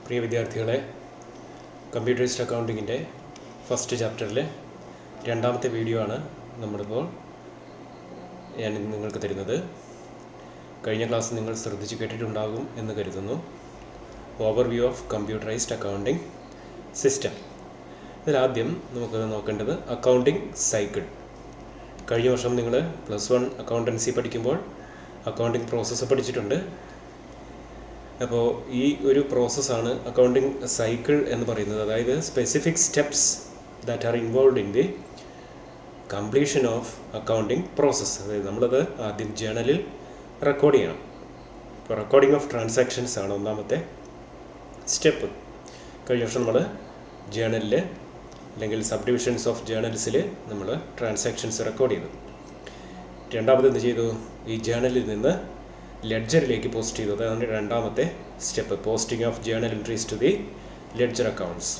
പ്രിയ വിദ്യാർത്ഥികളെ, computerised അക്കൗണ്ടിങ്ങിൻ്റെ first ചാപ്റ്ററിലെ രണ്ടാമത്തെ video ആണ് ഞാൻ നിങ്ങൾക്ക് തരുന്നത്. കഴിഞ്ഞ ക്ലാസ് നിങ്ങൾ ശ്രദ്ധിച്ച് കേട്ടിട്ടുണ്ടാകും എന്ന് കരുതുന്നു. Overview of computerised accounting system. ഇതിലാദ്യം നമുക്ക് നോക്കേണ്ടത് അക്കൗണ്ടിങ് സൈക്കിൾ. കഴിഞ്ഞ വർഷം നിങ്ങൾ +1 അക്കൗണ്ടൻസി പഠിക്കുമ്പോൾ അക്കൗണ്ടിങ് പ്രോസസ്സ് പഠിച്ചിട്ടുണ്ട്. അപ്പോൾ ഈ ഒരു പ്രോസസ്സാണ് അക്കൗണ്ടിങ് സൈക്കിൾ എന്ന് പറയുന്നത്. അതായത് specific steps that are involve in the completion of accounting process. അതായത് നമ്മളത് ആദ്യം ജേണലിൽ റെക്കോർഡ് ചെയ്യണം. ഇപ്പോൾ റെക്കോർഡിംഗ് ഓഫ് ട്രാൻസാക്ഷൻസ് ആണ് ഒന്നാമത്തെ സ്റ്റെപ്പ്. കഴിഞ്ഞ വർഷം നമ്മൾ ജേണലിൽ അല്ലെങ്കിൽ സബ് ഡിവിഷൻസ് ഓഫ് ജേണൽസിൽ നമ്മൾ ട്രാൻസാക്ഷൻസ് റെക്കോർഡ് ചെയ്തു. രണ്ടാമത് എന്ത് ചെയ്തു? ഈ ജേണലിൽ നിന്ന് ലെഡ്ജറിലേക്ക് പോസ്റ്റ് ചെയ്തു. അതാണ് രണ്ടാമത്തെ step, posting of journal entries to the ledger accounts.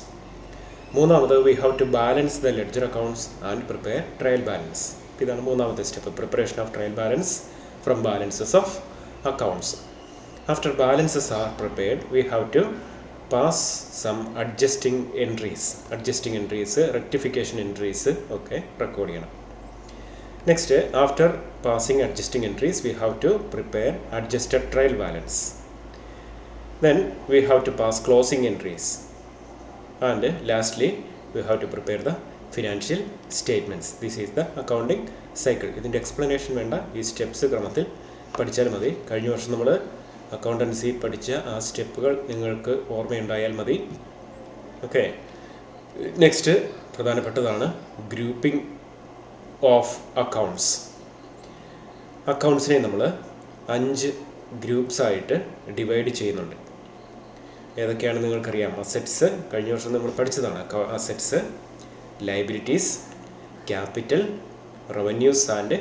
മൂന്നാമത് we have to balance the ledger accounts and prepare trial balance. ഇതാണ് മൂന്നാമത്തെ step, preparation of trial balance from balances of accounts. After balances are prepared we have to pass some adjusting entries, rectification entries ഒക്കെ record ചെയ്യണം. Next, after passing adjusting entries, we have to prepare adjusted trial balance. Then we have to pass closing entries. And lastly, we have to prepare the financial statements. This is the accounting cycle. ഇതിൻ്റെ explanation വേണ്ട, ഈ steps ക്രമത്തിൽ പഠിച്ചാൽ മതി. കഴിഞ്ഞ വർഷം നമ്മൾ accountancy പഠിച്ച ആ സ്റ്റെപ്പുകൾ നിങ്ങൾക്ക് ഓർമ്മയുണ്ടായാൽ മതി. ഓക്കെ. നെക്സ്റ്റ് പ്രധാനപ്പെട്ടതാണ് ഗ്രൂപ്പിംഗ് ഓഫ് അക്കൗണ്ട്സ്. അക്കൗണ്ട്സിനെ നമ്മൾ 5 ഗ്രൂപ്പ്സായിട്ട് ഡിവൈഡ് ചെയ്യുന്നുണ്ട്. ഏതൊക്കെയാണ് നിങ്ങൾക്കറിയാം. അസറ്റ്സ് കഴിഞ്ഞ വർഷം നമ്മൾ പഠിച്ചതാണ്. Assets, liabilities, capital, revenues and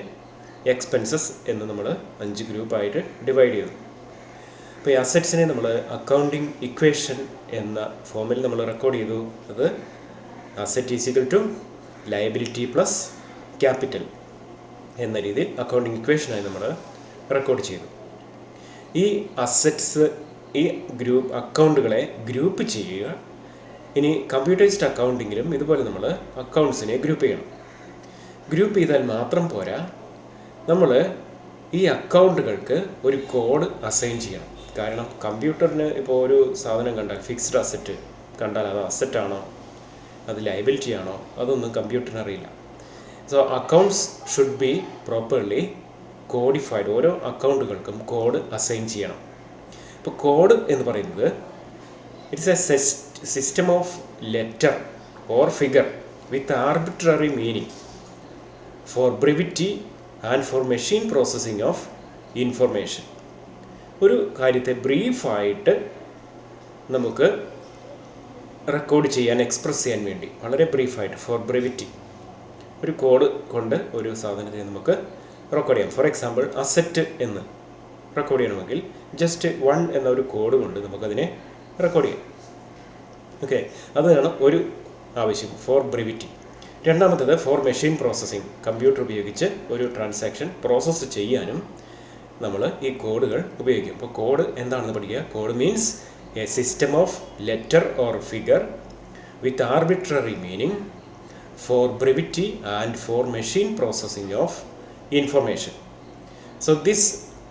expenses എന്ന് നമ്മൾ 5 ഗ്രൂപ്പായിട്ട് ഡിവൈഡ് ചെയ്തു. അപ്പോൾ ഈ അസറ്റ്സിനെ നമ്മൾ അക്കൗണ്ടിങ് ഇക്വേഷൻ എന്ന ഫോമിൽ നമ്മൾ റെക്കോർഡ് ചെയ്തു. അത് asset is equal to liability plus capital എന്ന രീതിയിൽ അക്കൗണ്ടിങ് ഇക്വേഷനായി നമ്മൾ റെക്കോർഡ് ചെയ്തു. ഈ അസറ്റ്സ്, ഈ അക്കൗണ്ടുകളെ ഗ്രൂപ്പ് ചെയ്യുക. ഇനി കമ്പ്യൂട്ടറൈസ്ഡ് അക്കൗണ്ടിങ്ങിലും ഇതുപോലെ നമ്മൾ അക്കൗണ്ട്സിനെ ഗ്രൂപ്പ് ചെയ്യണം. ഗ്രൂപ്പ് ചെയ്താൽ മാത്രം പോരാ, നമ്മൾ ഈ അക്കൗണ്ടുകൾക്ക് ഒരു കോഡ് അസൈൻ ചെയ്യണം. കാരണം കമ്പ്യൂട്ടറിന് ഇപ്പോൾ ഒരു സാധനം കണ്ടാൽ, ഫിക്സ്ഡ് അസറ്റ് കണ്ടാൽ അത് അസറ്റാണോ അത് ലയബിലിറ്റി ആണോ അതൊന്നും കമ്പ്യൂട്ടറിന് അറിയില്ല. So accounts should be properly codified. ഓരോ അക്കൗണ്ടുകൾക്കും കോഡ് അസൈൻ ചെയ്യണം. ഇപ്പോൾ കോഡ് എന്ന് പറയുന്നത് it's a system of letter or figure with arbitrary meaning for brevity and for machine processing of information. ഒരു കാര്യത്തെ ബ്രീഫായിട്ട് നമുക്ക് റെക്കോർഡ് ചെയ്യാൻ, എക്സ്പ്രസ് ചെയ്യാൻ വേണ്ടി വളരെ ബ്രീഫായിട്ട്, ഫോർ ബ്രിവിറ്റി ഒരു കോഡ് കൊണ്ട് ഒരു സാധനത്തെ നമുക്ക് റെക്കോർഡ് ചെയ്യാം. ഫോർ എക്സാമ്പിൾ അസറ്റ് എന്ന് റെക്കോർഡ് ചെയ്യണമെങ്കിൽ ജസ്റ്റ് 1 എന്ന ഒരു കോഡ് കൊണ്ട് നമുക്കതിനെ റെക്കോർഡ് ചെയ്യാം. ഓക്കെ, അതാണ് ഒരു ആവശ്യം, ഫോർ ബ്രിവിറ്റി. രണ്ടാമത്തേത് ഫോർ മെഷീൻ പ്രോസസ്സിംഗ്. കമ്പ്യൂട്ടർ ഉപയോഗിച്ച് ഒരു ട്രാൻസാക്ഷൻ പ്രോസസ്സ് ചെയ്യാനും നമ്മൾ ഈ കോഡുകൾ ഉപയോഗിക്കും. അപ്പോൾ കോഡ് എന്താണെന്ന് പഠിക്കുക. Code means A system of letter or figure with arbitrary meaning for brevity and for machine processing of information. So this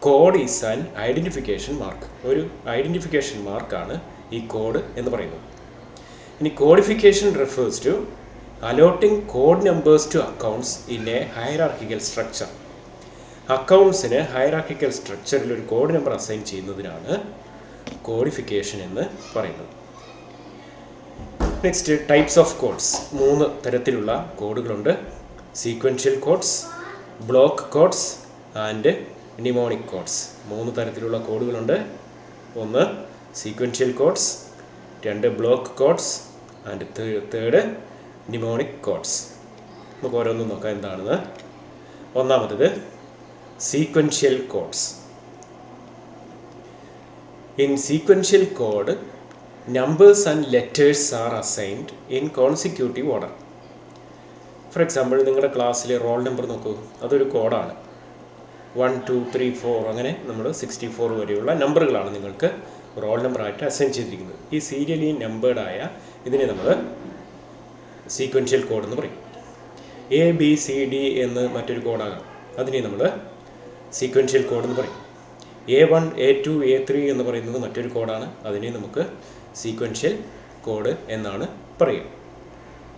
code is an identification mark. ഒരു ഐഡൻറ്റിഫിക്കേഷൻ മാർക്കാണ് ഈ കോഡ് എന്ന് പറയുന്നത്. ഇനി codification refers to allotting code numbers to accounts in a hierarchical structure. അക്കൗണ്ട്സിന് hierarchical സ്ട്രക്ചറിൽ ഒരു code number assign ചെയ്യുന്നതിനാണ് കോഡിഫിക്കേഷൻ എന്ന് പറയുന്നത്. Next, types of codes. 3 തരത്തിലുള്ള കോഡുകളുണ്ട്. Sequential codes, block codes and mnemonic codes. 3 തരത്തിലുള്ള കോഡുകളുണ്ട്. 1 sequential codes, 2 block codes and 3 mnemonic codes. നമുക്ക് ഓരോന്നും നോക്കാം എന്താണെന്ന്. ഒന്നാമത്തേത് sequential codes. In sequential code numbers and letters are assigned in consecutive order. For example നിങ്ങളുടെ ക്ലാസ്സിലെ റോൾ നമ്പർ നോക്കൂ, അതൊരു കോഡാണ്. 1 2 3 4 അങ്ങനെ നമ്മൾ 64 വരെയുള്ള നമ്പറുകളാണ് നിങ്ങൾക്ക് റോൾ നമ്പറായിട്ട് അസൈൻ ചെയ്തിരിക്കുന്നത്. ഈ സീരിയലി നമ്പേർഡായ ഇതിനെ നമ്മൾ സീക്വൻഷ്യൽ കോഡ് എന്ന് പറയും. ABCD എന്ന് മറ്റൊരു കോഡാകാം, അതിനെ നമ്മൾ സീക്വൻഷ്യൽ കോഡ് എന്ന് പറയും. A1 A2 A3 എന്ന് പറയുന്നത് മറ്റൊരു കോഡാണ്, അതിനെ നമുക്ക് സീക്വൻഷ്യൽ കോഡ് എന്നാണ് പറയുക.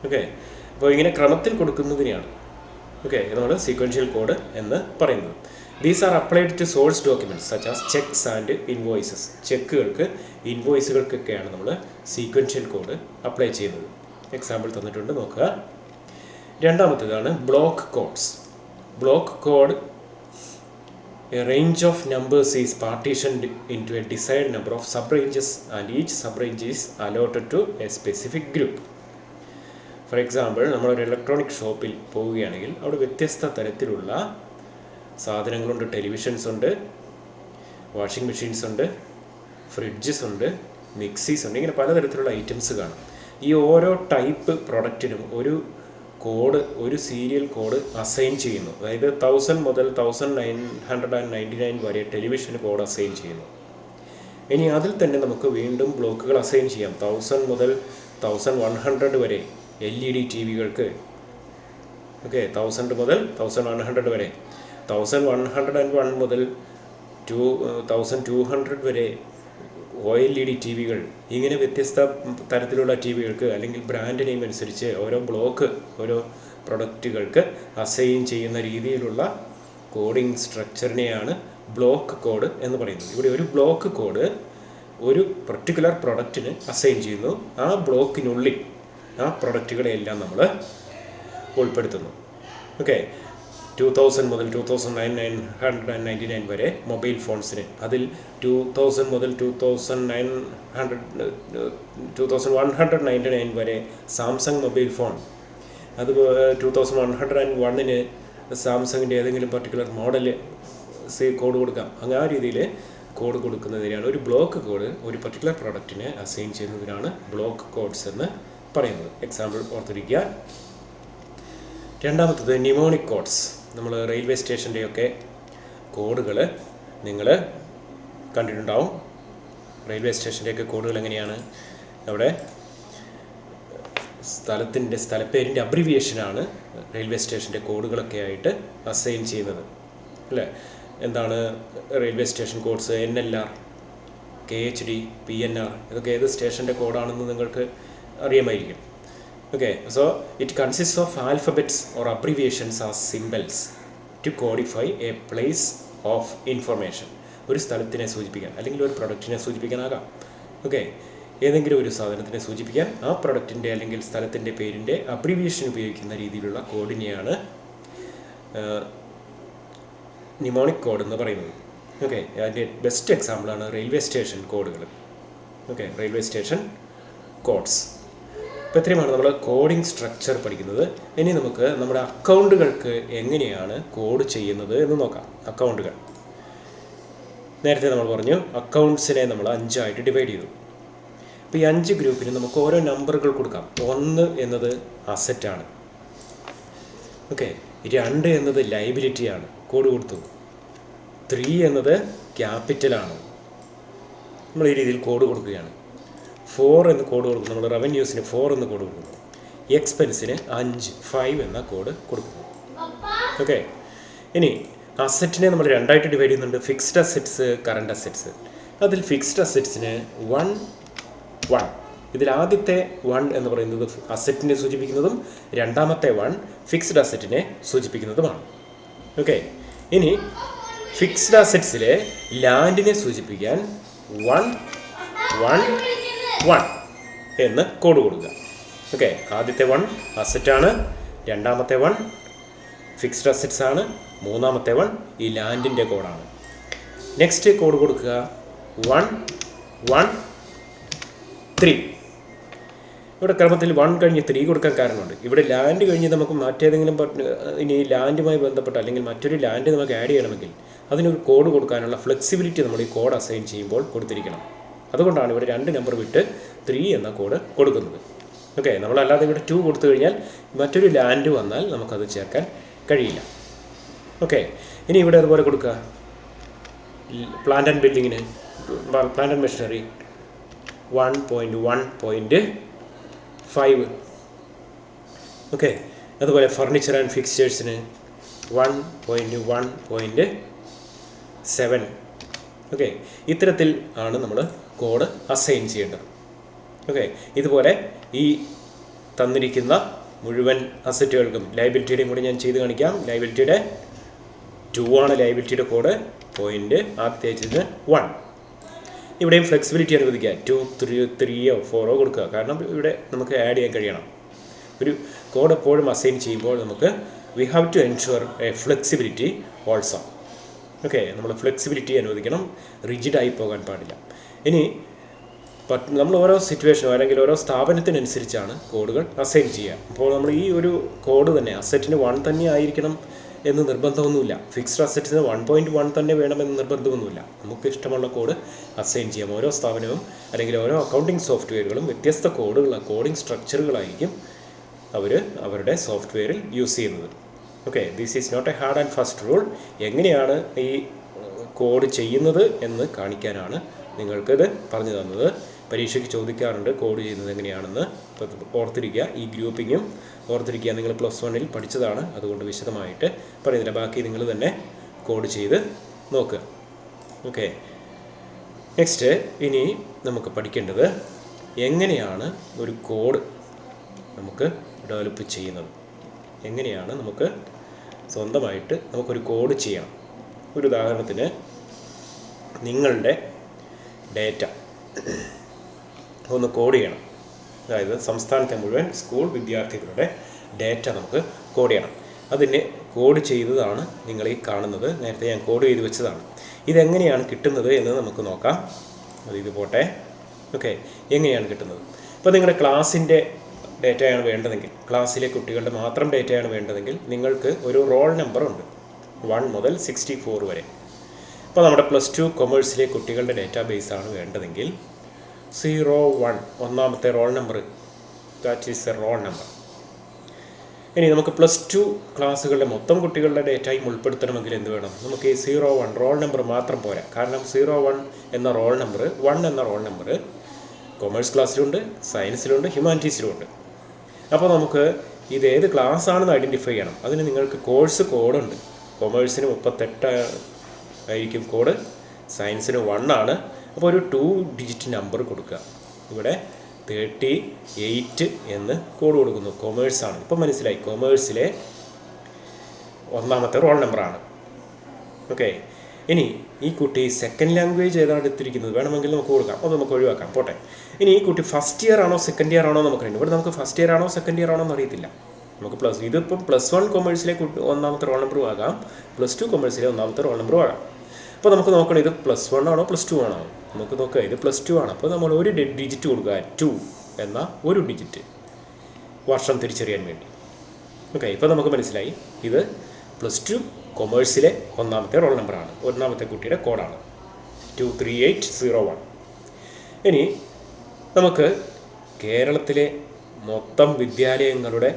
ഓക്കെ, അപ്പോൾ ഇങ്ങനെ ക്രമത്തിൽ കൊടുക്കുന്നതിനെയാണ് നമ്മൾ സീക്വൻഷ്യൽ കോഡ് എന്ന് പറയുന്നത്. These are applied to source documents such as checks and invoices. ചെക്കുകൾക്ക് ഇൻവോയ്സുകൾക്കൊക്കെയാണ് നമ്മൾ സീക്വൻഷ്യൽ കോഡ് അപ്ലൈ ചെയ്യുന്നത്. എക്സാമ്പിൾ തന്നിട്ടുണ്ട്, നോക്കുക. രണ്ടാമത്തേതാണ് block codes. Block code a range of numbers is partitioned into a desired number of subranges and each subrange is allotted to a specific group. For example, നമ്മളൊരു electronic ഷോപ്പിൽ പോവുകയാണെങ്കിൽ അവിടെ വ്യത്യസ്ത തരത്തിലുള്ള സാധനങ്ങളുണ്ട്. ടെലിവിഷൻസ് ഉണ്ട്, വാഷിംഗ് മെഷീൻസ് ഉണ്ട്, fridges ഉണ്ട്, മിക്സീസ് ഉണ്ട്, ഇങ്ങനെ പലതരത്തിലുള്ള ഐറ്റംസ് കാണും. ഈ ഓരോ ടൈപ്പ് പ്രൊഡക്റ്റിനും ഒരു കോഡ്, ഒരു സീരിയൽ കോഡ് അസൈൻ ചെയ്യുന്നു. അതായത് 1000 മുതൽ 1999 വരെ ടെലിവിഷന് കോഡ് അസൈൻ ചെയ്യുന്നു. ഇനി അതിൽ തന്നെ നമുക്ക് വീണ്ടും ബ്ലോക്കുകൾ അസൈൻ ചെയ്യാം. 1000 മുതൽ 1100 വരെ LED TVകൾക്ക്, 1000 മുതൽ 1100 വരെ, 1101 മുതൽ 2200 വരെ OLED TVകൾ, ഇങ്ങനെ വ്യത്യസ്ത തരത്തിലുള്ള TVകൾക്ക് അല്ലെങ്കിൽ ബ്രാൻഡ് നെയിം അനുസരിച്ച് ഓരോ ബ്ലോക്ക്, ഓരോ പ്രൊഡക്റ്റുകൾക്ക് അസൈൻ ചെയ്യുന്ന രീതിയിലുള്ള കോഡിംഗ് സ്ട്രക്ചറിനെയാണ് ബ്ലോക്ക് കോഡ് എന്ന് പറയുന്നത്. ഇവിടെ ഒരു ബ്ലോക്ക് കോഡ് ഒരു പർട്ടിക്കുലർ പ്രൊഡക്റ്റിന് അസൈൻ ചെയ്യുന്നു. ആ ബ്ലോക്കിനുള്ളിൽ ആ പ്രൊഡക്റ്റുകളെല്ലാം നമ്മൾ ഉൾപ്പെടുത്തുന്നു. 2000 മുതൽ 2999 വരെ മൊബൈൽ ഫോൺസിന്, അതിൽ 2000 മുതൽ 2199 വരെ സാംസങ് മൊബൈൽ ഫോൺ, അതുപോലെ 2101 സാംസങ്ങിൻ്റെ ഏതെങ്കിലും പർട്ടിക്കുലർ മോഡൽ കോഡ് കൊടുക്കാം. അങ്ങനെ ആ രീതിയിൽ കോഡ് കൊടുക്കുന്നതിനാണ് ഒരു ബ്ലോക്ക് കോഡ് ഒരു പർട്ടിക്കുലർ പ്രൊഡക്റ്റിനെ അസൈൻ ചെയ്യുന്നതിനാണ് ബ്ലോക്ക് കോഡ്സ് എന്ന് പറയുന്നത്. എക്സാമ്പിൾ ഓർത്തിരിക്കുക. രണ്ടാമത്തത് ന്യൂമോണിക് കോഡ്സ്. നമ്മൾ റെയിൽവേ സ്റ്റേഷൻ്റെയൊക്കെ കോഡുകൾ നിങ്ങൾ കണ്ടിട്ടുണ്ടാവും. റെയിൽവേ സ്റ്റേഷൻ്റെയൊക്കെ കോഡുകൾ എങ്ങനെയാണ്? അവിടെ സ്ഥലപ്പേരിൻ്റെ അബ്രിവിയേഷനാണ് റെയിൽവേ സ്റ്റേഷൻ്റെ കോഡുകളൊക്കെ ആയിട്ട് അസൈൻ ചെയ്യുന്നത്, അല്ലേ? എന്താണ് railway station codes? NLR, KHD, PNR, ഇതൊക്കെ ഏത് സ്റ്റേഷൻ്റെ കോഡാണെന്ന് നിങ്ങൾക്ക് അറിയാമായിരിക്കും. So it consists of alphabets or abbreviations as symbols to codify a place of information. ഒരു സ്ഥലത്തിനെ സൂചിപ്പിക്കാൻ അല്ലെങ്കിൽ ഒരു പ്രൊഡക്റ്റിനെ സൂചിപ്പിക്കാനാകാം. ഏതെങ്കിലും ഒരു സാധനത്തിനെ സൂചിപ്പിക്കാൻ ആ പ്രൊഡക്റ്റിൻ്റെ അല്ലെങ്കിൽ സ്ഥലത്തിൻ്റെ പേരിൻ്റെ അബ്രിവിയേഷൻ ഉപയോഗിക്കുന്ന രീതിയിലുള്ള കോഡിനെയാണ് ന്യൂമോണിക് കോഡ് എന്ന് പറയുന്നത്. അതിൻ്റെ ബെസ്റ്റ് എക്സാമ്പിളാണ് റെയിൽവേ സ്റ്റേഷൻ കോഡുകൾ. Railway station codes. അപ്പോൾ ഇത്രയുമാണ് നമ്മൾ കോഡിംഗ് സ്ട്രക്ചർ പഠിക്കുന്നത്. ഇനി നമുക്ക് നമ്മുടെ അക്കൗണ്ടുകൾക്ക് എങ്ങനെയാണ് കോഡ് ചെയ്യുന്നത് എന്ന് നോക്കാം. അക്കൗണ്ടുകൾ നേരത്തെ നമ്മൾ പറഞ്ഞു, അക്കൗണ്ട്സിനെ നമ്മൾ 5 ആയിട്ട് ഡിവൈഡ് ചെയ്തു. അപ്പോൾ ഈ 5 ഗ്രൂപ്പിന് നമുക്ക് ഓരോ നമ്പറുകൾ കൊടുക്കാം. 1 എന്നത് അസറ്റാണ്. 2 എന്നത് ലയബിലിറ്റിയാണ്, കോഡ് കൊടുത്തു. 3 എന്നത് ക്യാപിറ്റലാണ്, നമ്മൾ ഈ രീതിയിൽ കോഡ് കൊടുക്കുകയാണ്. 4 എന്ന് കോഡ് കൊടുക്കുന്നു, നമ്മൾ റവന്യൂസിന് 4 എന്ന് കോഡ് കൊടുക്കുന്നു. എക്സ്പെൻസിന് 5 എന്ന കോഡ് കൊടുക്കുന്നു. ഇനി അസറ്റിനെ നമ്മൾ 2 ആയിട്ട് ഡിവൈഡ് ചെയ്യുന്നുണ്ട്. Fixed assets, current assets. അതിൽ ഫിക്സ്ഡ് അസറ്റ്സിന് 1 ഇതിൽ ആദ്യത്തെ 1 എന്ന് പറയുന്നത് അസറ്റിനെ സൂചിപ്പിക്കുന്നതും രണ്ടാമത്തെ 1 ഫിക്സ്ഡ് അസറ്റിനെ സൂചിപ്പിക്കുന്നതുമാണ്. ഇനി ഫിക്സ്ഡ് അസറ്റ്സിലെ ലാൻഡിനെ സൂചിപ്പിക്കാൻ 1 എന്ന് കോഡ് കൊടുക്കുക. ആദ്യത്തെ 1 അസറ്റാണ്, രണ്ടാമത്തെ 1 ഫിക്സ്ഡ് അസറ്റ്സ് ആണ്, മൂന്നാമത്തെ 1 ഈ ലാൻഡിൻ്റെ കോഡാണ്. നെക്സ്റ്റ് കോഡ് കൊടുക്കുക 1 1 3. ഇവിടെ ക്രമത്തിൽ 1 കഴിഞ്ഞ് 3 കൊടുക്കാൻ കാരണമുണ്ട്. ഇവിടെ ലാൻഡ് കഴിഞ്ഞ് നമുക്ക് മറ്റേതെങ്കിലും ഇനി ലാൻഡുമായി ബന്ധപ്പെട്ട അല്ലെങ്കിൽ മറ്റൊരു ലാൻഡ് നമുക്ക് ആഡ് ചെയ്യണമെങ്കിൽ അതിനൊരു കോഡ് കൊടുക്കാനുള്ള ഫ്ലെക്സിബിലിറ്റി നമ്മൾ ഈ കോഡ് അസൈൻ ചെയ്യുമ്പോൾ കൊടുത്തിരിക്കണം. അതുകൊണ്ടാണ് ഇവിടെ 2 നമ്പർ വിട്ട് 3 എന്ന കോഡ് കൊടുക്കുന്നത്. നമ്മളല്ലാതെ ഇവിടെ 2 കൊടുത്തു കഴിഞ്ഞാൽ മറ്റൊരു ലാൻഡ് വന്നാൽ നമുക്കത് ചേർക്കാൻ കഴിയില്ല. ഇനി ഇവിടെ അതുപോലെ കൊടുക്കുക. പ്ലാന്റ് ആൻഡ് ബിൽഡിങ്ങിന് പ്ലാന്റ് ആൻഡ് മെഷീനറി 1.1.5. ഓക്കെ, അതുപോലെ ഫർണിച്ചർ ആൻഡ് ഫിക്സ്ചേഴ്സിന് 1.1.7. ഓക്കെ, ഇത്തരത്തിൽ ആണ് നമ്മൾ കോഡ് അസൈൻ ചെയ്യേണ്ടത്. ഓക്കെ, ഇതുപോലെ ഈ തന്നിരിക്കുന്ന മുഴുവൻ അസറ്റുകൾക്കും ലയബിലിറ്റിയുടെയും കൂടി ഞാൻ ചെയ്ത് കാണിക്കാം. ലയബിലിറ്റിയുടെ 2 ആണ് ലയബിലിറ്റിയുടെ കോഡ്. പോയിന്റ് ആദ്യത്തേത് 1. ഇവിടെയും ഫ്ലെക്സിബിലിറ്റി അനുവദിക്കുക. 2, 3, 4 കൊടുക്കുക. കാരണം ഇവിടെ നമുക്ക് ആഡ് ചെയ്യാൻ കഴിയണം. ഒരു കോഡ് എപ്പോഴും അസൈൻ ചെയ്യുമ്പോൾ നമുക്ക് we have to ensure a flexibility also. Okay, നമ്മൾ ഫ്ലെക്സിബിലിറ്റി അനുവദിക്കണം, റിജിഡായി പോകാൻ പാടില്ല. ഇനി നമ്മൾ ഓരോ സിറ്റുവേഷനോ അല്ലെങ്കിൽ ഓരോ സ്ഥാപനത്തിനനുസരിച്ചാണ് കോഡുകൾ അസൈൻ ചെയ്യുക. അപ്പോൾ നമ്മൾ ഈ ഒരു കോഡ് തന്നെ അസറ്റിന് 1 തന്നെ ആയിരിക്കണം എന്ന് നിർബന്ധമൊന്നുമില്ല. ഫിക്സ്ഡ് അസറ്റിന് 1.1 തന്നെ വേണമെന്ന് നിർബന്ധമൊന്നുമില്ല. നമുക്ക് ഇഷ്ടമുള്ള കോഡ് അസൈൻ ചെയ്യാം. ഓരോ സ്ഥാപനവും അല്ലെങ്കിൽ ഓരോ അക്കൗണ്ടിങ് സോഫ്റ്റ്വെയറുകളും വ്യത്യസ്ത കോഡിംഗ് സ്ട്രക്ചറുകളായിരിക്കും അവരുടെ സോഫ്റ്റ്വെയറിൽ യൂസ് ചെയ്യുന്നത്. Okay, this is not a hard and fast rule. എങ്ങനെയാണ് ഈ കോഡ് ചെയ്യുന്നത് എന്ന് കാണിക്കാനാണ് നിങ്ങൾക്കിത് പറഞ്ഞു തന്നത്. പരീക്ഷയ്ക്ക് ചോദിക്കാറുണ്ട് കോഡ് ചെയ്യുന്നത് എങ്ങനെയാണെന്ന്. ഓർത്തിരിക്കുക, ഈ ഗ്രൂപ്പിങ്ങും ഓർത്തിരിക്കുക. നിങ്ങൾ +1 പഠിച്ചതാണ്, അതുകൊണ്ട് വിശദമായിട്ട് പറയുന്നില്ല. ബാക്കി നിങ്ങൾ തന്നെ കോഡ് ചെയ്ത് നോക്കുക. ഓക്കെ, നെക്സ്റ്റ് ഇനി നമുക്ക് പഠിക്കേണ്ടത് എങ്ങനെയാണ് ഒരു കോഡ് നമുക്ക് ഡെവലപ്പ് ചെയ്യുന്നത്. എങ്ങനെയാണ് നമുക്ക് സ്വന്തമായിട്ട് നമുക്കൊരു കോഡ് ചെയ്യണം. ഒരു ഉദാഹരണത്തിന് നിങ്ങളുടെ ഡേറ്റ ഒന്ന് കോഡ് ചെയ്യണം. അതായത് സംസ്ഥാനത്തെ മുഴുവൻ സ്കൂൾ വിദ്യാർത്ഥികളുടെ ഡേറ്റ നമുക്ക് കോഡ് ചെയ്യണം. അതിനെ കോഡ് ചെയ്തതാണ് നിങ്ങൾ ഈ കാണുന്നത്. നേരത്തെ ഞാൻ കോഡ് ചെയ്ത് വെച്ചതാണ്. ഇതെങ്ങനെയാണ് കിട്ടുന്നത് എന്ന് നമുക്ക് നോക്കാം. ഇത് പോട്ടെ. ഓക്കെ, എങ്ങനെയാണ് കിട്ടുന്നത്? ഇപ്പോൾ നിങ്ങളുടെ ക്ലാസ്സിൻ്റെ ഡേറ്റയാണ് വേണ്ടതെങ്കിൽ, ക്ലാസ്സിലെ കുട്ടികളുടെ മാത്രം ഡേറ്റയാണ് വേണ്ടതെങ്കിൽ നിങ്ങൾക്ക് ഒരു റോൾ നമ്പർ ഉണ്ട്, 1 മുതൽ 64 വരെ. ഇപ്പോൾ നമ്മുടെ +2 കൊമേഴ്സിലെ കുട്ടികളുടെ ഡേറ്റാബേസാണ് വേണ്ടതെങ്കിൽ 01 ഒന്നാമത്തെ roll number, that is A roll number. ഇനി നമുക്ക് +2 ക്ലാസ്സുകളുടെ മൊത്തം കുട്ടികളുടെ ഡേറ്റയും ഉൾപ്പെടുത്തണമെങ്കിൽ എന്ത് വേണം? നമുക്ക് ഈ 01 റോൾ നമ്പർ മാത്രം പോരാ. കാരണം 01 എന്ന റോൾ നമ്പർ, 1 എന്ന റോൾ നമ്പർ കൊമേഴ്സ് ക്ലാസ്സിലുണ്ട്, സയൻസിലുണ്ട്, ഹ്യൂമാനിറ്റീസിലുമുണ്ട്. അപ്പോൾ നമുക്ക് ഇത് ഏത് ക്ലാസ് ആണെന്ന് ഐഡൻറ്റിഫൈ ചെയ്യണം. അതിന് നിങ്ങൾക്ക് കോഴ്സ് കോഡുണ്ട്. കൊമേഴ്സിന് 38 ആയിരിക്കും കോഡ്, സയൻസിന് 1 ആണ്. അപ്പോൾ ഒരു 2 ഡിജിറ്റ് നമ്പർ കൊടുക്കുക. ഇവിടെ 38 എന്ന് കോഡ് കൊടുക്കുന്നു. കൊമേഴ്സാണ്. ഇപ്പോൾ മനസ്സിലായി, കൊമേഴ്സിലെ ഒന്നാമത്തെ റോൾ നമ്പറാണ്. ഓക്കെ, ഇനി ഈ കുട്ടി സെക്കൻഡ് ലാംഗ്വേജ് ഏതാണ് എടുത്തിരിക്കുന്നത് വേണമെങ്കിൽ നമുക്ക് കൊടുക്കാം, അത് നമുക്ക് ഒഴിവാക്കാം, പോട്ടെ. ഇനി ഈ കുട്ടി ഫസ്റ്റ് ഇയർ ആണോ സെക്കൻഡ് ഇയർ ആണോ നമുക്കറിയാം. ഇവിടെ നമുക്ക് ഫസ്റ്റ് ഇയർ ആണോ സെക്കൻഡ് ഇയർ ആണോ എന്ന് അറിയത്തില്ല. നമുക്ക് ഇതിപ്പം +1 കൊമേഴ്സിലെ ഒന്നാമത്തെ റോൾ നമ്പറും ആകാം, +2 കൊമേഴ്സിലെ ഒന്നാമത്തെ റോൾ നമ്പറും ആകാം. അപ്പോൾ നമുക്ക് നോക്കണം ഇത് +1 ആണോ +2 ആണോ. നമുക്ക് നോക്കുക, ഇത് +2 ആണ്. അപ്പോൾ നമ്മൾ ഒരു ഡിജിറ്റ് കൊടുക്കുക, 2 എന്ന ഒരു ഡിജിറ്റ്, വർഷം തിരിച്ചറിയാൻ വേണ്ടി. ഓക്കെ, ഇപ്പോൾ നമുക്ക് മനസ്സിലായി ഇത് +2 കൊമേഴ്സിലെ ഒന്നാമത്തെ റോൾ നമ്പറാണ്, ഒന്നാമത്തെ കുട്ടിയുടെ കോഡാണ് 23801. ഇനി നമുക്ക് കേരളത്തിലെ മൊത്തം വിദ്യാലയങ്ങളിലെ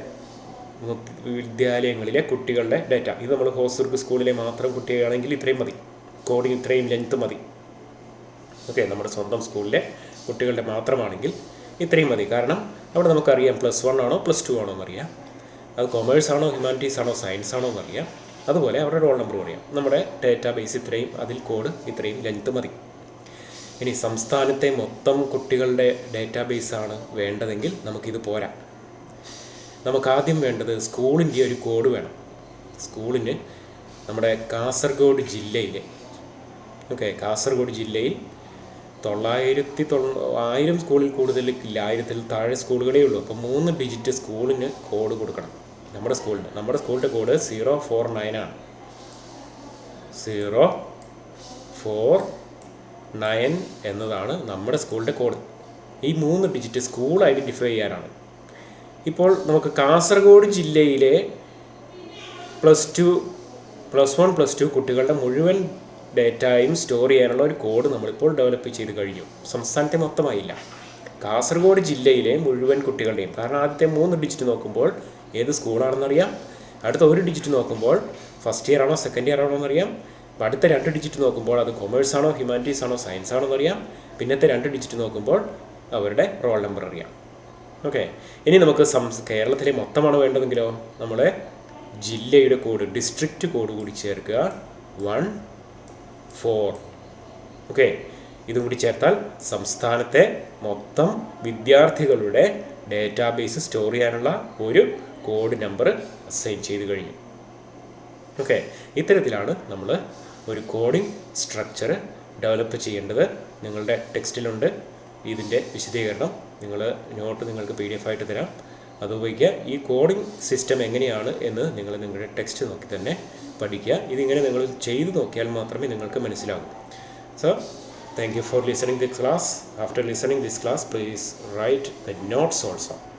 കുട്ടികളുടെ ഡേറ്റ, ഇത് നമ്മൾ ഹോസ്ദുർഗ് സ്കൂളിലെ മാത്രം കുട്ടികളാണെങ്കിൽ ഇത്രയും മതി, കോഡിങ് ഇത്രയും ലെങ്ത് മതി. ഓക്കെ, നമ്മുടെ സ്വന്തം സ്കൂളിലെ കുട്ടികളുടെ മാത്രമാണെങ്കിൽ ഇത്രയും മതി. കാരണം അവിടെ നമുക്കറിയാം +1 ആണോ +2 ആണോ എന്നറിയാം, അത് കൊമേഴ്സ് ആണോ ഹ്യൂമാനിറ്റീസ് ആണോ സയൻസ് ആണോ എന്നറിയാം, അതുപോലെ അവരുടെ റോൾ നമ്പർ അറിയാം. നമ്മുടെ ഡേറ്റാബേസ് ഇത്രയും, അതിൽ കോഡ് ഇത്രയും ലെങ്ത് മതി. ഇനി സംസ്ഥാനത്തെ മൊത്തം കുട്ടികളുടെ ഡേറ്റാബേസാണ് വേണ്ടതെങ്കിൽ നമുക്കിത് പോരാ. നമുക്ക് ആദ്യം വേണ്ടത് സ്കൂളിൻ്റെ ഒരു കോഡ് വേണം. സ്കൂളിന് നമ്മുടെ കാസർഗോഡ് ജില്ലയിൽ 1000 സ്കൂളിൽ കൂടുതൽ ഇല്ല, 1000-ൽ താഴെ സ്കൂളുകളേ ഉള്ളൂ. അപ്പോൾ 3 ഡിജിറ്റ് സ്കൂളിന് കോഡ് കൊടുക്കണം. നമ്മുടെ സ്കൂളിൻ്റെ കോഡ് 049 ആണ്. 049 എന്നതാണ് നമ്മുടെ സ്കൂളിൻ്റെ കോഡ്. ഈ 3 ഡിജിറ്റ് സ്കൂൾ ഐഡൻറ്റിഫൈ ചെയ്യാനാണ്. ഇപ്പോൾ നമുക്ക് കാസർഗോഡ് ജില്ലയിലെ +1 +2 കുട്ടികളുടെ മുഴുവൻ ഡേറ്റയും സ്റ്റോർ ചെയ്യാനുള്ള ഒരു കോഡ് നമ്മളിപ്പോൾ ഡെവലപ്പ് ചെയ്ത് കഴിഞ്ഞു. സംസ്ഥാനത്തെ മൊത്തമായില്ല, കാസർഗോഡ് ജില്ലയിലെ മുഴുവൻ കുട്ടികളുടെയും. കാരണം ആദ്യത്തെ 3 ഡിജിറ്റ് നോക്കുമ്പോൾ ഏത് സ്കൂളാണെന്നറിയാം, അടുത്ത 1 ഡിജിറ്റ് നോക്കുമ്പോൾ ഫസ്റ്റ് ഇയർ ആണോ സെക്കൻഡ് ഇയർ ആണോ എന്നറിയാം, അപ്പോൾ അടുത്ത 2 ഡിജിറ്റ് നോക്കുമ്പോൾ അത് കൊമേഴ്സ് ആണോ ഹ്യൂമാനിറ്റീസ് ആണോ സയൻസ് ആണോ എന്നറിയാം. പിന്നത്തെ 2 ഡിജിറ്റ് നോക്കുമ്പോൾ അവരുടെ റോൾ നമ്പർ അറിയാം. ഓക്കെ, ഇനി നമുക്ക് കേരളത്തിലെ മൊത്തമാണ് വേണ്ടതെങ്കിലോ നമ്മൾ ജില്ലയുടെ കോഡ്, ഡിസ്ട്രിക്റ്റ് കോഡ് കൂടി ചേർക്കുക. 1, 4. ഓക്കെ, ഇതും കൂടി ചേർത്താൽ സംസ്ഥാനത്തെ മൊത്തം വിദ്യാർത്ഥികളുടെ ഡേറ്റാബേസ് സ്റ്റോർ ചെയ്യാനുള്ള ഒരു കോഡ് നമ്പർ അസൈൻ ചെയ്ത് കഴിഞ്ഞു. ഓക്കെ, ഇത്തരത്തിലാണ് നമ്മൾ ഒരു കോഡിംഗ് സ്ട്രക്ചർ ഡെവലപ്പ് ചെയ്യേണ്ടത്. നിങ്ങളുടെ ടെക്സ്റ്റിലുണ്ട് ഇതിൻ്റെ വിശദീകരണം. നോട്ട് നിങ്ങൾക്ക് PDF ആയിട്ട് തരാം. അത് ഉപയോഗിക്കുക. ഈ കോഡിംഗ് സിസ്റ്റം എങ്ങനെയാണ് എന്ന് നിങ്ങൾ നിങ്ങളുടെ ടെക്സ്റ്റ് നോക്കി തന്നെ പഠിക്കുക. ഇതിങ്ങനെ നിങ്ങൾ ചെയ്ത് നോക്കിയാൽ മാത്രമേ നിങ്ങൾക്ക് മനസ്സിലാകൂ. So thank you for listening this class. After listening this class, please write the notes also.